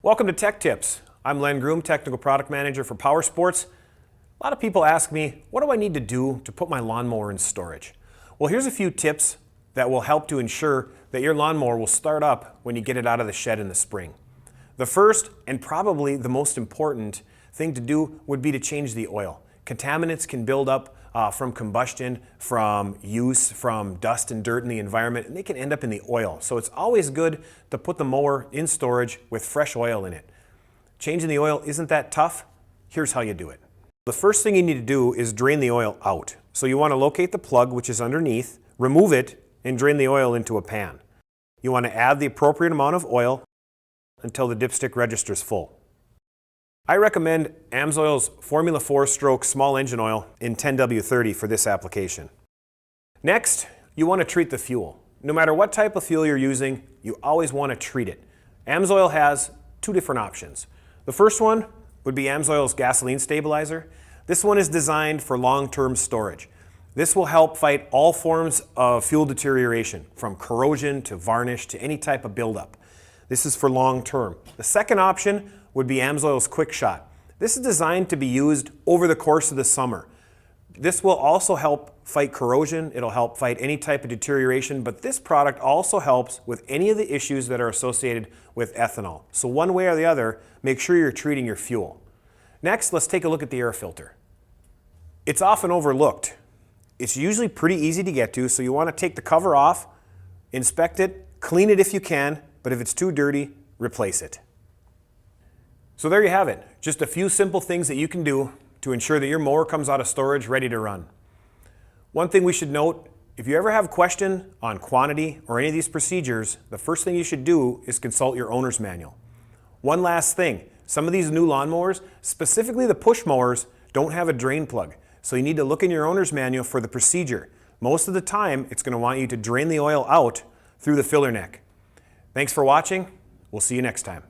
Welcome to Tech Tips. I'm Len Groom, Technical Product Manager for Power Sports. A lot of people ask me, what do I need to do to put my lawnmower in storage? Well, here's a few tips that will help to ensure that your lawnmower will start up when you get it out of the shed in the spring. The first, and probably the most important thing to do, would be to change the oil. Contaminants can build up from combustion, from use, from dust and dirt in the environment, and they can end up in the oil. So it's always good to put the mower in storage with fresh oil in it. Changing the oil isn't that tough. Here's how you do it. The first thing you need to do is drain the oil out. So you want to locate the plug, which is underneath, remove it, and drain the oil into a pan. You want to add the appropriate amount of oil until the dipstick registers full. I recommend AMSOIL's Formula 4 stroke small engine oil in 10W30 for this application. Next, you want to treat the fuel. No matter what type of fuel you're using, you always want to treat it. AMSOIL has two different options. The first one would be AMSOIL's gasoline stabilizer. This one is designed for long-term storage. This will help fight all forms of fuel deterioration, from corrosion to varnish to any type of buildup. This is for long-term. The second option would be AMSOIL's Quickshot. This is designed to be used over the course of the summer. This will also help fight corrosion. It'll help fight any type of deterioration, but this product also helps with any of the issues that are associated with ethanol. So one way or the other, make sure you're treating your fuel. Next, let's take a look at the air filter. It's often overlooked. It's usually pretty easy to get to, so you want to take the cover off, inspect it, clean it if you can, but if it's too dirty, replace it. So there you have it, just a few simple things that you can do to ensure that your mower comes out of storage ready to run. One thing we should note, if you ever have a question on quantity or any of these procedures, the first thing you should do is consult your owner's manual. One last thing, some of these new lawnmowers, specifically the push mowers, don't have a drain plug. So you need to look in your owner's manual for the procedure. Most of the time, it's going to want you to drain the oil out through the filler neck. Thanks for watching. We'll see you next time.